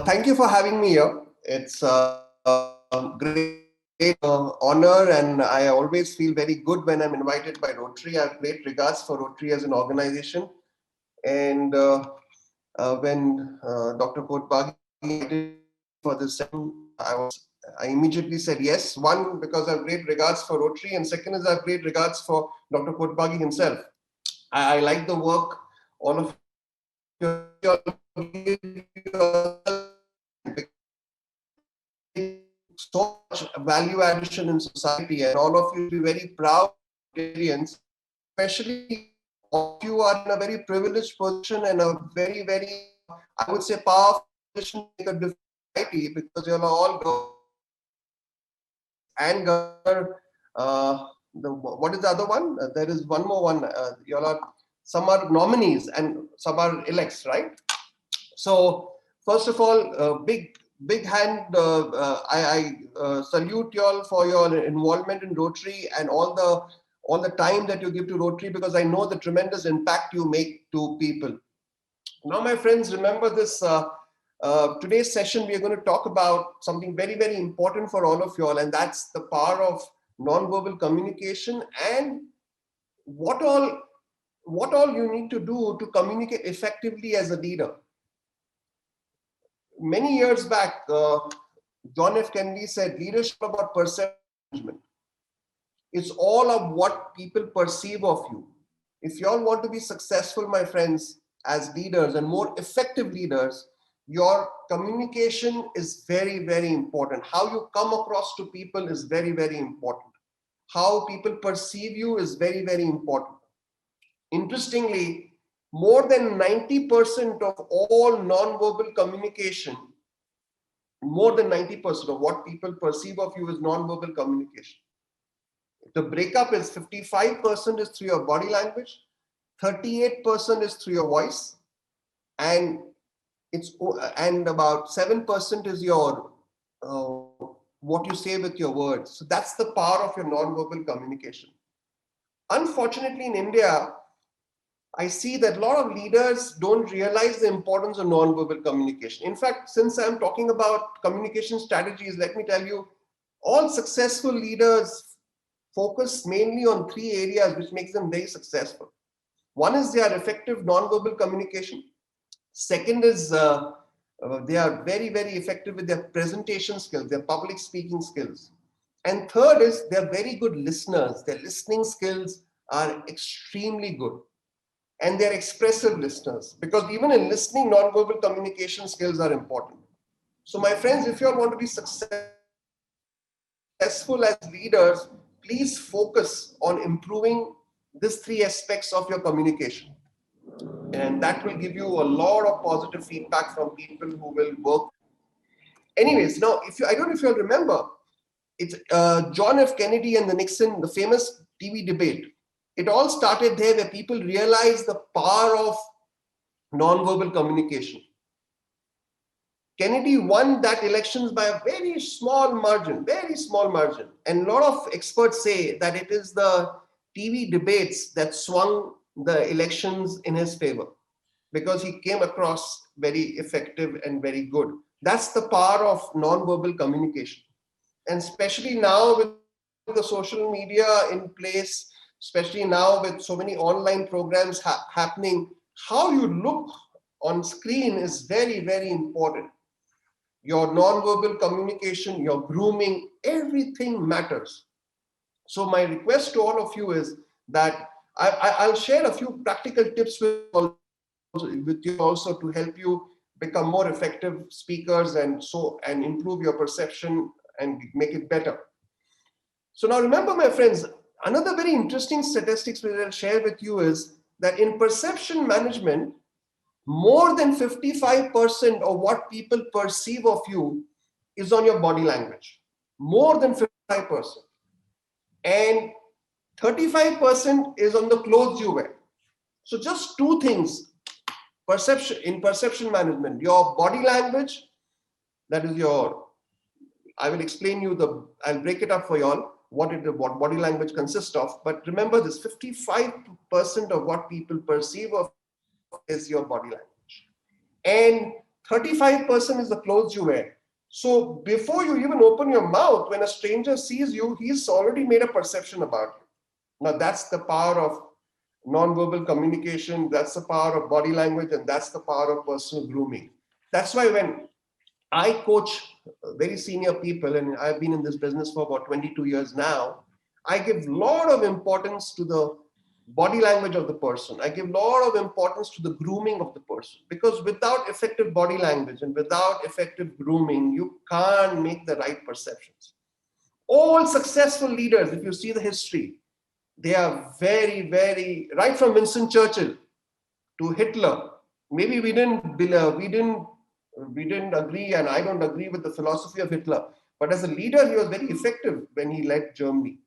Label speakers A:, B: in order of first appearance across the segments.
A: Thank you for having me here. It's a great honor, and I always feel very good when I'm invited by Rotary. I have great regards for Rotary as an organization. And when Dr. Kotbagi invited for this session, I immediately said yes. One, because I have great regards for Rotary, and second is I have great regards for Dr. Kotbagi himself. I like the work all of so much value addition in society, and all of you be very proud Rotarians, especially all of you are in a very privileged position and a very, I would say, powerful position to make a difference in society, because you are all and what is the other one? There is one more one. You all are, some are nominees and some are elects, right? So first of all, big hand. I salute you all for your involvement in Rotary and all the time that you give to Rotary, because I know the tremendous impact you make to people. Now, my friends, remember this. Today's session, we are going to talk about something very important for all of you all, and that's the power of non-verbal communication and what all you need to do to communicate effectively as a leader. Many years back, John F. Kennedy said, leadership is about perception management. It's all of what people perceive of you. If you all want to be successful, my friends, as leaders and more effective leaders, your communication is very important. How you come across to people is very important. How people perceive you is very important. Interestingly, more than 90% of all non-verbal communication, more than 90% of what people perceive of you is non-verbal communication. The breakup is 55% is through your body language, 38% is through your voice, and about 7% is your what you say with your words. So that's the power of your non-verbal communication. Unfortunately, in India, I see that a lot of leaders don't realize the importance of non-verbal communication. In fact, since I'm talking about communication strategies, let me tell you, all successful leaders focus mainly on three areas which makes them very successful. One is their effective non-verbal communication. Second is they are very effective with their presentation skills, their public speaking skills. And third is they're very good listeners. Their listening skills are extremely good. And they're expressive listeners, because even in listening, non-verbal communication skills are important. So my friends, if you all want to be successful as leaders, please focus on improving these three aspects of your communication. And that will give you a lot of positive feedback from people who will work. Anyways, now, I don't know if you all remember, it's John F. Kennedy and the Nixon, the famous TV debate. It all started there, where people realized the power of non-verbal communication. Kennedy won that elections by a very small margin. And a lot of experts say that it is the TV debates that swung the elections in his favor, because he came across very effective and very good. That's the power of non-verbal communication. And especially now with the social media in place, especially now with so many online programs happening, how you look on screen is very important. Your non-verbal communication, your grooming, everything matters. So my request to all of you is that I'll share a few practical tips with you also to help you become more effective speakers and improve your perception and make it better. So now remember, my friends, another very interesting statistics which I'll share with you is that in perception management, more than 55% of what people perceive of you is on your body language. More than 55%. And 35% is on the clothes you wear. So just two things. In perception management, your body language, that is I will explain you I'll break it up for you all, what body language consists of. But remember this, 55% of what people perceive of is your body language. And 35% is the clothes you wear. So before you even open your mouth, when a stranger sees you, he's already made a perception about you. Now that's the power of non-verbal communication, that's the power of body language, and that's the power of personal grooming. That's why when I coach very senior people, and I've been in this business for about 22 years now, I give a lot of importance to the body language of the person. I give a lot of importance to the grooming of the person, because without effective body language and without effective grooming, you can't make the right perceptions. All successful leaders, if you see the history, they are very, very, right from Winston Churchill to Hitler. Maybe we didn't agree, and I don't agree with the philosophy of Hitler. But as a leader, he was very effective when he led Germany.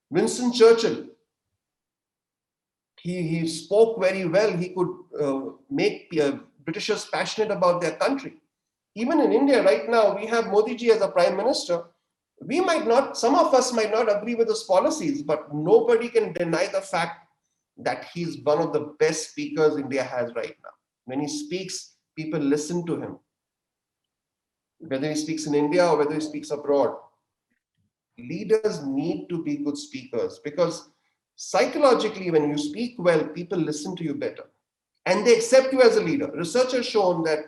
A: Winston Churchill, he spoke very well. He could make Britishers passionate about their country. Even in India right now, we have Modi ji as a prime minister. We might not, some of us might not agree with his policies, but nobody can deny the fact that he's one of the best speakers India has right now. When he speaks, people listen to him. Whether he speaks in India or whether he speaks abroad. Leaders need to be good speakers, because psychologically, when you speak well, people listen to you better and they accept you as a leader. Research has shown that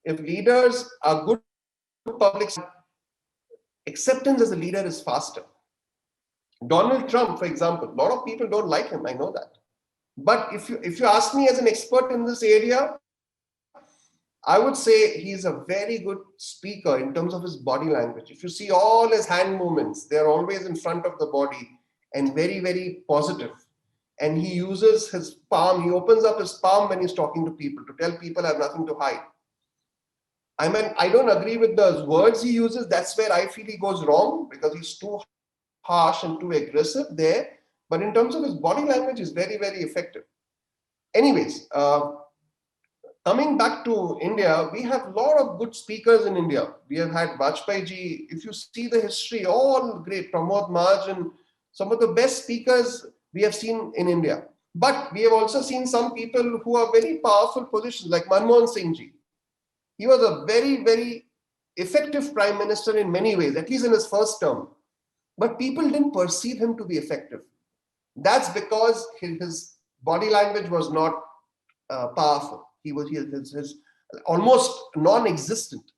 A: if leaders are good public, acceptance as a leader is faster. Donald Trump, for example, a lot of people don't like him, I know that. But if you ask me as an expert in this area, I would say he's a very good speaker in terms of his body language. If you see all his hand movements, they're always in front of the body and very, very positive. And he uses his palm, he opens up his palm when he's talking to people to tell people I have nothing to hide. I mean, I don't agree with the words he uses. That's where I feel he goes wrong, because he's too harsh and too aggressive there. But in terms of his body language, he's very, very effective. Anyways, coming back to India, we have a lot of good speakers in India. We have had Vajpayee ji. If you see the history, all great. Pramod Mahajan, some of the best speakers we have seen in India. But we have also seen some people who are very powerful positions, like Manmohan Singh ji. He was a very, very effective prime minister in many ways, at least in his first term. But people didn't perceive him to be effective. That's because his body language was not powerful. He was his almost non-existent,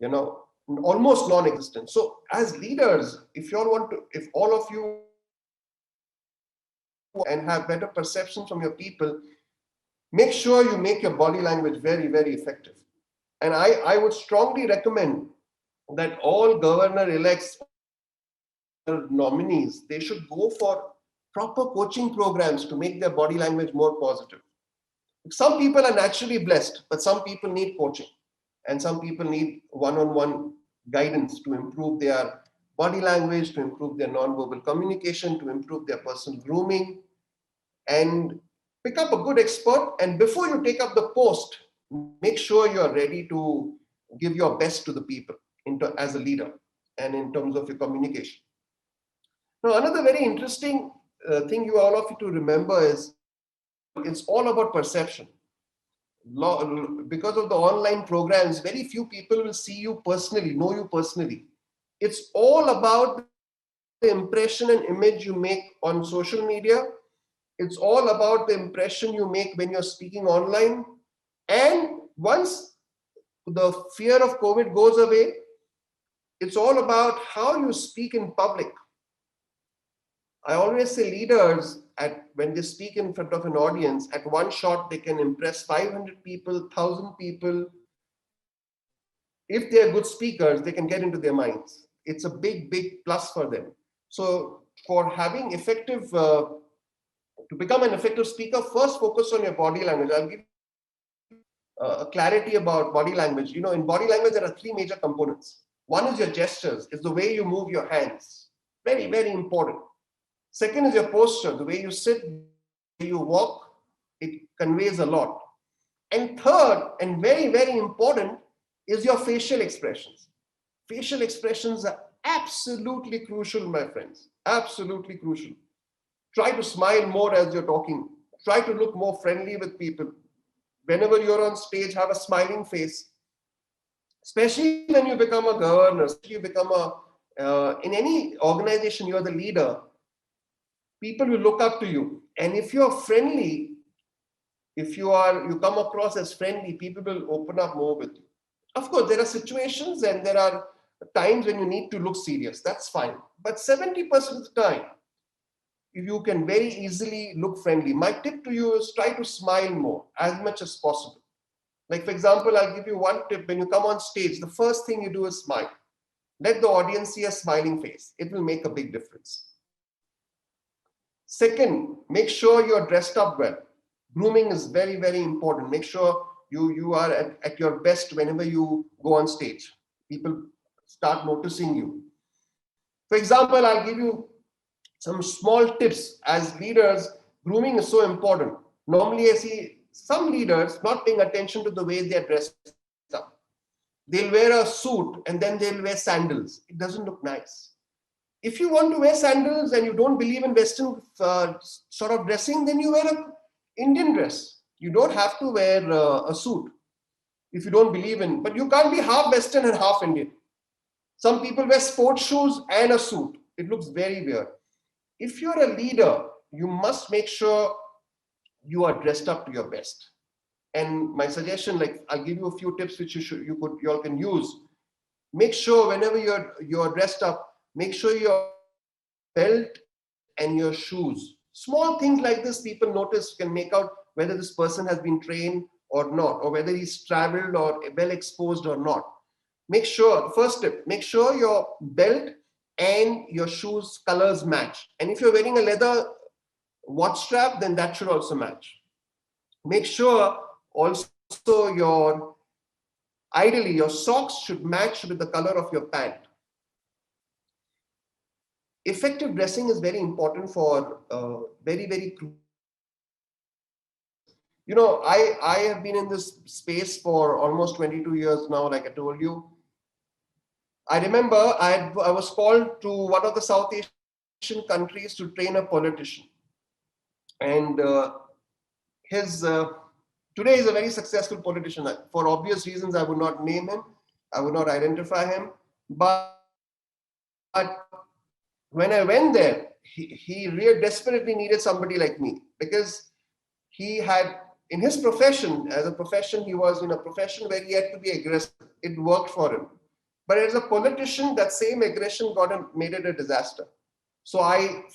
A: almost non-existent. So as leaders, if all of you and have better perceptions from your people, make sure you make your body language very, very effective. And I would strongly recommend that all governor-elects, nominees, they should go for proper coaching programs to make their body language more positive. Some people are naturally blessed, but some people need coaching, and some people need one-on-one guidance to improve their body language, to improve their non-verbal communication, to improve their personal grooming, and pick up a good expert. And before you take up the post, make sure you are ready to give your best to the people as a leader and in terms of your communication. Now, another very interesting thing you all of you to remember is it's all about perception. Because of the online programs, very few people will see you personally, know you personally. It's all about the impression and image you make on social media. It's all about the impression you make when you're speaking online. And once the fear of COVID goes away, it's all about how you speak in public. I always say leaders, when they speak in front of an audience, at one shot, they can impress 500 people, 1,000 people. If they are good speakers, they can get into their minds. It's a big, big plus for them. So for having to become an effective speaker, first focus on your body language. I'll give a clarity about body language. In body language, there are three major components. One is your gestures, is the way you move your hands. Very, very important. Second is your posture, the way you sit, the way you walk, it conveys a lot. And third, and very, very important, is your facial expressions. Facial expressions are absolutely crucial, my friends, absolutely crucial. Try to smile more as you're talking. Try to look more friendly with people. whenever you're on stage, have a smiling face, especially when you become a governor, you become in any organization, you're the leader, people will look up to you. And if you're friendly, if you come across as friendly, people will open up more with you. Of course, there are situations and there are times when you need to look serious. That's fine. But 70% of the time, you can very easily look friendly. My tip to you is try to smile more as much as possible. Like, for example, I'll give you one tip. When you come on stage, the first thing you do is smile. Let the audience see a smiling face. It will make a big difference. Second, make sure you're dressed up well. Grooming is very, very important. Make sure you are at your best whenever you go on stage. People start noticing you. For example, I'll give you some small tips. As leaders, grooming is so important. Normally, I see some leaders not paying attention to the way they're dressed up. They'll wear a suit and then they'll wear sandals. It doesn't look nice. If you want to wear sandals and you don't believe in Western sort of dressing, then you wear an Indian dress. You don't have to wear a suit if you don't believe in, but you can't be half Western and half Indian. Some people wear sports shoes and a suit. It looks very weird. If you're a leader, you must make sure you are dressed up to your best. And my suggestion, like I'll give you a few tips which you all can use. Make sure whenever you're dressed up, make sure your belt and your shoes. Small things like this people notice can make out whether this person has been trained or not, or whether he's traveled or well exposed or not. Make sure, first tip, make sure your belt and your shoes colors match. And if you're wearing a leather watch strap, then that should also match. Make sure also ideally your socks should match with the color of your pant. Effective dressing is very important for very, very crucial. You know, I have been in this space for almost 22 years now, like I told you. I remember I was called to one of the South Asian countries to train a politician. And today is a very successful politician. For obvious reasons, I would not name him. I would not identify him. But when I went there, he really desperately needed somebody like me, because he had, in his profession, as a profession, he was in a profession where he had to be aggressive. It worked for him. But as a politician, that same aggression made it a disaster. So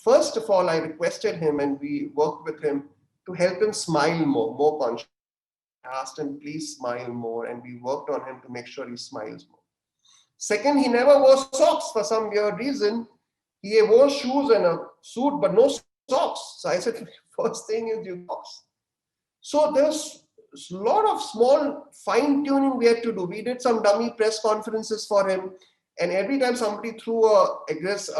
A: first of all, I requested him and we worked with him to help him smile more consciously. I asked him, please smile more, and we worked on him to make sure he smiles more. Second, he never wore socks for some weird reason. He wore shoes and a suit, but no socks. So I said, first thing is you socks. So there's a lot of small fine tuning we had to do. We did some dummy press conferences for him. And every time somebody threw aggressive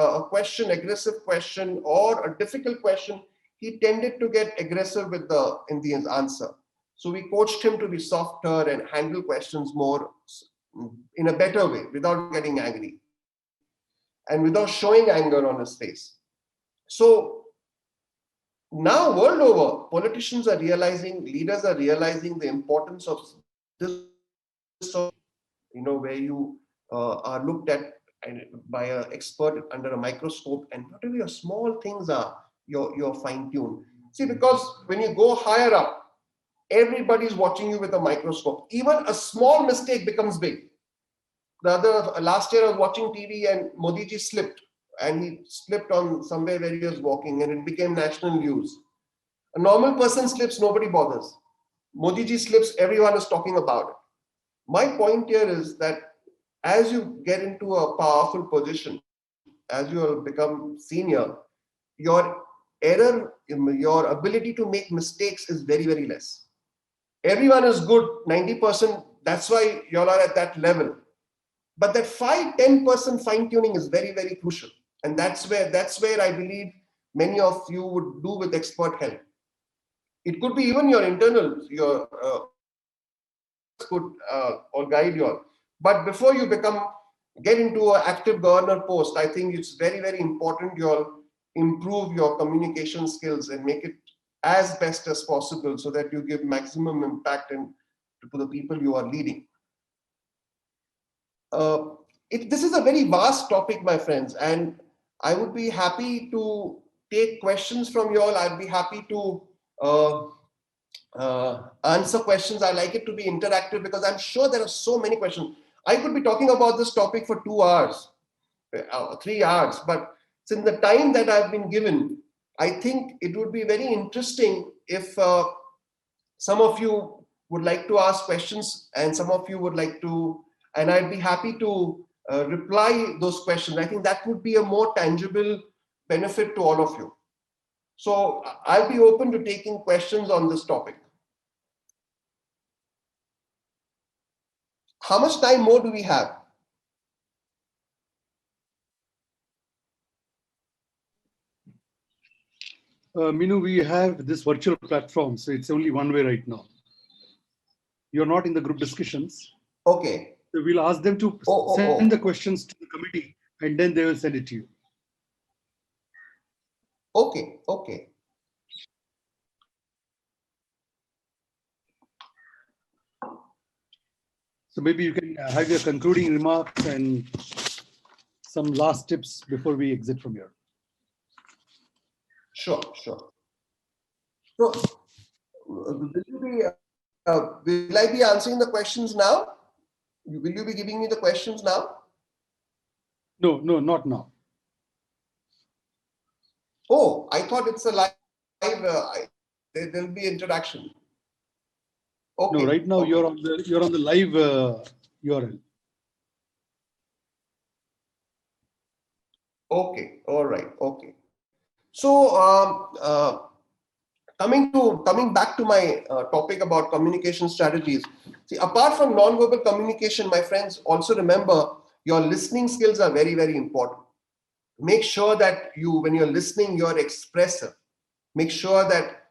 A: question or a difficult question, he tended to get aggressive in the answer. So we coached him to be softer and handle questions more in a better way, without getting angry and without showing anger on his face. So now, world over, politicians are realizing, leaders are realizing the importance of this, where you are looked at by an expert under a microscope, and whatever your small things are, you're fine-tuned. See, because when you go higher up, everybody's watching you with a microscope. Even a small mistake becomes big. Last year I was watching TV and Modi ji slipped. And he slipped on somewhere where he was walking, and it became national news. A normal person slips, nobody bothers. Modi ji slips, everyone is talking about it. My point here is that as you get into a powerful position, as you become senior, your ability to make mistakes is very, very less. Everyone is good, 90%, that's why you all are at that level. But that 5-10% fine-tuning is very, very crucial. And that's where I believe many of you would do with expert help. It could be even your internals, could or guide you all. But before you get into an active governor post, I think it's very, very important you all improve your communication skills and make it as best as possible so that you give maximum impact to the people you are leading. This is a very vast topic, my friends, and I would be happy to take questions from you all. I'd be happy to answer questions. I like it to be interactive because I'm sure there are so many questions. I could be talking about this topic for 2 hours, 3 hours, but since the time that I've been given, I think it would be very interesting if some of you would like to ask questions and some of you would like to, and I'd be happy to reply those questions. I think that would be a more tangible benefit to all of you. So I'll be open to taking questions on this topic. How much time more do we have?
B: Minu, we have this virtual platform, so it's only one way right now. You're not in the group discussions.
A: Okay.
B: So we'll ask them to send the questions to the committee and then they will send it to you.
A: Okay, okay.
B: So maybe you can have your concluding remarks and some last tips before we exit from here.
A: Sure, sure. So, will I be answering the questions now? Will you be giving me the questions now?
B: No, not now.
A: Oh, I thought it's a live. There'll be interaction. Okay.
B: No, right now okay. You're on the live URL.
A: Okay. All right. Okay. So coming back to my topic about communication strategies. See, apart from non-verbal communication, my friends, also remember your listening skills are very, very important. Make sure that when you're listening, you're expressive. Make sure that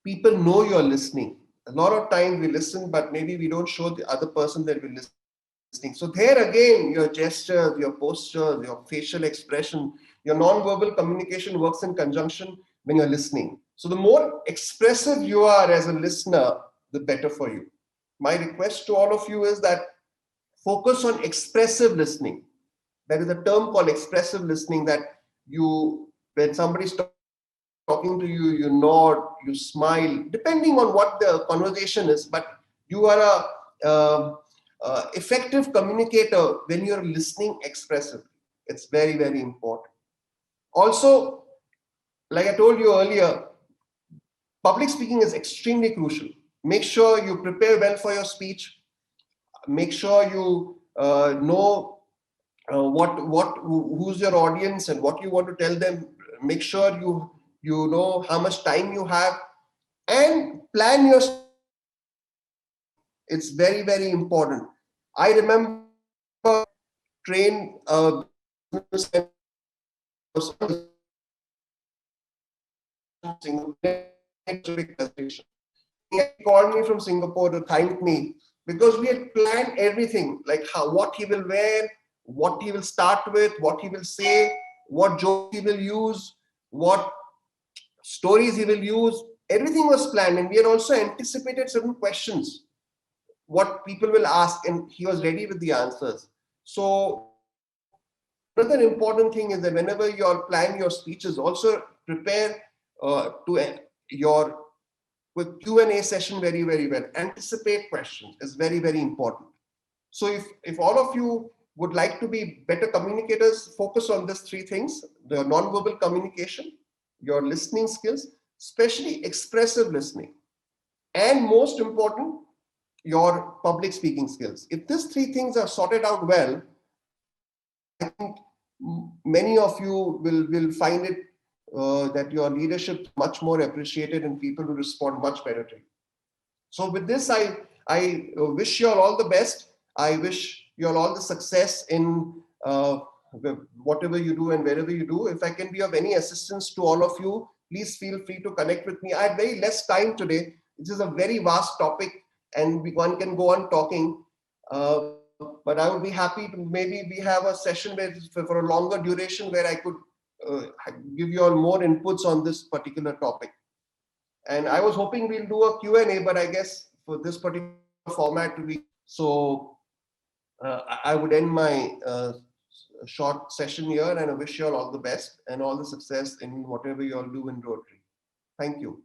A: people know you're listening. A lot of times we listen, but maybe we don't show the other person that we're listening. So there again, your gestures, your postures, your facial expression, your non-verbal communication works in conjunction when you're listening. So the more expressive you are as a listener, the better for you. My request to all of you is that focus on expressive listening. There is a term called expressive listening that when somebody's talking to you, you nod, you smile, depending on what the conversation is, but you are a effective communicator when you're listening expressively. It's very, very important. Also, like I told you earlier, public speaking is extremely crucial. Make sure you prepare well for your speech. Make sure you know who's your audience and what you want to tell them. Make sure you know how much time you have and plan your. It's very, very important. I remember train he called me from Singapore to thank me because we had planned everything, like what he will wear, what he will start with, what he will say, what jokes he will use, what stories he will use. Everything was planned, and we had also anticipated certain questions, what people will ask, and he was ready with the answers. So another important thing is that whenever you all plan your speeches, also prepare your with Q&A session very, very well. Anticipate questions is very, very important. So if all of you would like to be better communicators, focus on these 3 things: the non-verbal communication, your listening skills, especially expressive listening, and most important, your public speaking skills. If these 3 things are sorted out well, I think many of you will find it that your leadership is much more appreciated and people will respond much better to you. So with this, I wish you all the best. I wish you all the success in whatever you do and wherever you do. If I can be of any assistance to all of you, please feel free to connect with me. I had very less time today. This is a very vast topic and one can go on talking. But I would be happy to maybe we have a session where for a longer duration where I could give you all more inputs on this particular topic. And I was hoping we'll do a Q&A, but I guess for this particular format to be so, I would end my short session here, and I wish you all the best and all the success in whatever you all do in Rotary. Thank you.